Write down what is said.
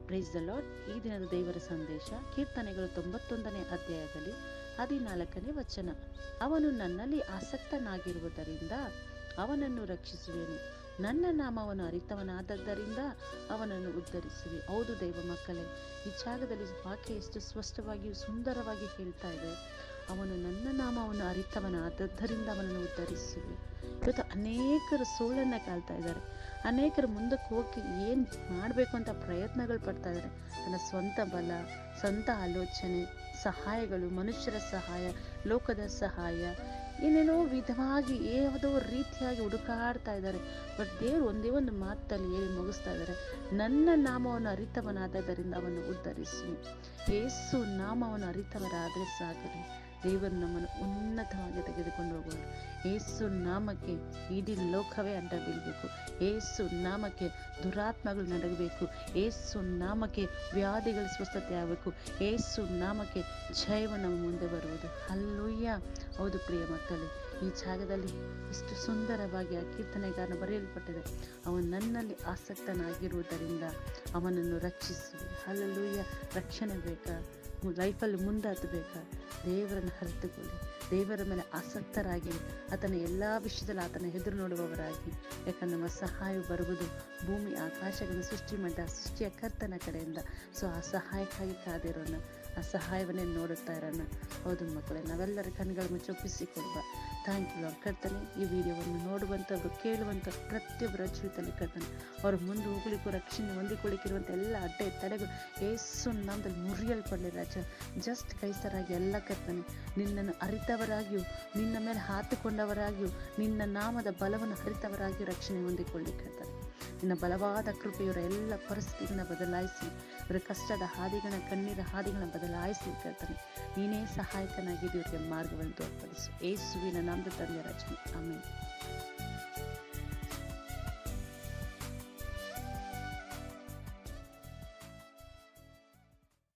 Praise the lord. ಈ ದಿನದ ದೇವರ ಸಂದೇಶ ಕೀರ್ತನೆಗಳು 91ನೇ ಅಧ್ಯಾಯದಲ್ಲಿ 14ನೇ ವಚನ. ಅವನು ನನ್ನಲ್ಲಿ ಆಸಕ್ತನಾಗಿರುವುದರಿಂದ ಅವನನ್ನು ರಕ್ಷಿಸುವೆನು, ನನ್ನ ನಾಮವನ್ನು ಅರಿತವನಾದದ್ದರಿಂದ ಅವನನ್ನು ಉದ್ಧರಿಸುವೆ. ಹೌದು ದೈವ ಮಕ್ಕಳೇ, ಈ ಜಾಗದಲ್ಲಿ ವಾಕ್ಯ ಎಷ್ಟು ಸ್ಪಷ್ಟವಾಗಿಯೂ ಸುಂದರವಾಗಿ ಹೇಳ್ತಾ ಇದೆ. ಅವನು ನನ್ನ ನಾಮವನ್ನು ಅರಿತವನಾದದ್ದರಿಂದ ಅವನನ್ನು ಉದ್ಧರಿಸುವೆ. ಇವತ್ತು ಅನೇಕರು ಸೋಲನ್ನು ಕಾಲ್ತಾ ಇದ್ದಾರೆ. ಅನೇಕರು ಮುಂದಕ್ಕೆ ಹೋಗಿ ಏನು ಮಾಡಬೇಕು ಅಂತ ಪ್ರಯತ್ನಗಳು ಪಡ್ತಾ ಇದ್ದಾರೆ. ತನ್ನ ಸ್ವಂತ ಬಲ, ಸ್ವಂತ ಆಲೋಚನೆ, ಸಹಾಯಗಳು, ಮನುಷ್ಯರ ಸಹಾಯ, ಲೋಕದ ಸಹಾಯ, ಏನೇನೋ ವಿಧವಾಗಿ ಯಾವುದೋ ರೀತಿಯಾಗಿ ಹುಡುಕಾಡ್ತಾ ಇದ್ದಾರೆ. ಬಟ್ ದೇವರು ಒಂದೇ ಒಂದು ಮಾತಲ್ಲಿ ಹೇಳಿ ಮುಗಿಸ್ತಾ ಇದ್ದಾರೆ, ನನ್ನ ನಾಮವನ್ನು ಅರಿತವನಾದ್ದರಿಂದ ಅವನು ಉದ್ಧರಿಸಿ. ಯೇಸು ನಾಮವನ್ನು ಅರಿತವರಾದರೆ ಸಾಕರಿ, ದೇವರು ನಮ್ಮನ್ನು ಉನ್ನತವಾಗಿ ತೆಗೆದುಕೊಂಡು ಹೋಗುವರು. ಯೇಸು ನಾಮಕ್ಕೆ ಇಡೀ ಲೋಕವೇ ಅಡ್ಡ ಬೀಳಬೇಕು. ಯೇಸು ನಾಮಕ್ಕೆ ದುರಾತ್ಮಗಳು ನಡಗಬೇಕು. ಯೇಸು ನಾಮಕ್ಕೆ ವ್ಯಾಧಿಗಳು ಸ್ವಸ್ಥತೆ ಆಗಬೇಕು. ಯೇಸು ನಾಮಕ್ಕೆ ಜಯವು ನಮ್ಮ ಮುಂದೆ ಬರುವುದು. ಹಲ್ಲೆಲೂಯಾ. ಹೌದು ಪ್ರಿಯ ಮಕ್ಕಳೇ, ಈ ಜಾಗದಲ್ಲಿ ಎಷ್ಟು ಸುಂದರವಾಗಿ ಆ ಕೀರ್ತನೆಗಾರನ ಬರೆಯಲ್ಪಟ್ಟಿದೆ. ಅವನು ನನ್ನಲ್ಲಿ ಆಸಕ್ತನಾಗಿರುವುದರಿಂದ ಅವನನ್ನು ರಕ್ಷಿಸುವೆ. ಹಲ್ಲೆಲೂಯಾ. ರಕ್ಷಣೆ ಬೇಕಾ? ಲೈಫಲ್ಲಿ ಮುಂದಾಗಬೇಕಾ? ದೇವರನ್ನು ಅರಿತುಕೊಳ್ಳಿ, ದೇವರ ಮೇಲೆ ಆಸಕ್ತರಾಗಿ, ಆತನ ಎಲ್ಲ ವಿಷಯದಲ್ಲಿ ಆತನ ಎದುರು ನೋಡುವವರಾಗಿ. ಯಾಕಂದ್ರೆ ನಮ್ಮ ಸಹಾಯ ಬರುವುದು ಭೂಮಿ ಆಕಾಶಗಳನ್ನು ಸೃಷ್ಟಿಯ ಕರ್ತನ ಕಡೆಯಿಂದ. ಸೊ ಆ ಸಹಾಯಕ್ಕಾಗಿ ಕಾದಿರೋಣ, ಆ ಸಹಾಯವನ್ನೇ ನೋಡುತ್ತಾ ಇರೋಣ. ಹೌದು ಮಕ್ಕಳೇ, ನಾವೆಲ್ಲರ ಕಣ್ಗಳು ಮುಚ್ಚೊಪ್ಪಿಸಿಕೊಡುವ. Thank you lord. ಕರ್ತನೆ, ಈ ವಿಡಿಯೋವನ್ನು ನೋಡುವಂಥವ್ರು, ಕೇಳುವಂಥ ಪ್ರತಿಯೊಬ್ಬರ ಜೀವಿತದಲ್ಲಿ ಕರ್ತನೆ, ಅವರು ಮುಂದೆ ಹೋಗ್ಲಿಕ್ಕೂ ರಕ್ಷಣೆ ಹೊಂದಿಕೊಳ್ಳಿಕ್ಕಿರುವಂಥ ಎಲ್ಲ ಅಡ್ಡೆ ತಡೆಗಳು ಯೇಸು ನಾಮದಲ್ಲಿ ಮುರಿಯಲ್ಪಡಲಿ ರಾಜ. ಜಸ್ಟ್ ಕೈಸರಾಗಿ ಎಲ್ಲ ಕರ್ತನೆ, ನಿನ್ನನ್ನು ಅರಿತವರಾಗಿಯೂ, ನಿನ್ನ ಮೇಲೆ ಹಾತುಕೊಂಡವರಾಗಿಯೂ, ನಿನ್ನ ನಾಮದ ಬಲವನ್ನು ಅರಿತವರಾಗಿಯೂ ರಕ್ಷಣೆ ಹೊಂದಿಕೊಳ್ಳಿ ಕರ್ತನೆ. ನಿನ್ನ ಬಲವಾದ ಕೃಪೆಯವರ ಎಲ್ಲ ಪರಿಸ್ಥಿತಿಗಳನ್ನ ಬದಲಾಯಿಸಿ, ಇವರ ಕಷ್ಟದ ಹಾದಿಗಳನ್ನ, ಕಣ್ಣೀರ ಹಾದಿಗಳನ್ನ ಬದಲಾಯಿಸಿ ಕರ್ತನೆ. ನೀನೇ ಸಹಾಯಕನಾಗಿದ್ದು ಇವರಿಗೆ ಮಾರ್ಗವನ್ನು ತೋರ್ಪಡಿಸು. ಯೇಸುವಿನ ನಾಮದ ತಂದೆ ರಚನೆ. ಆಮೇಲೆ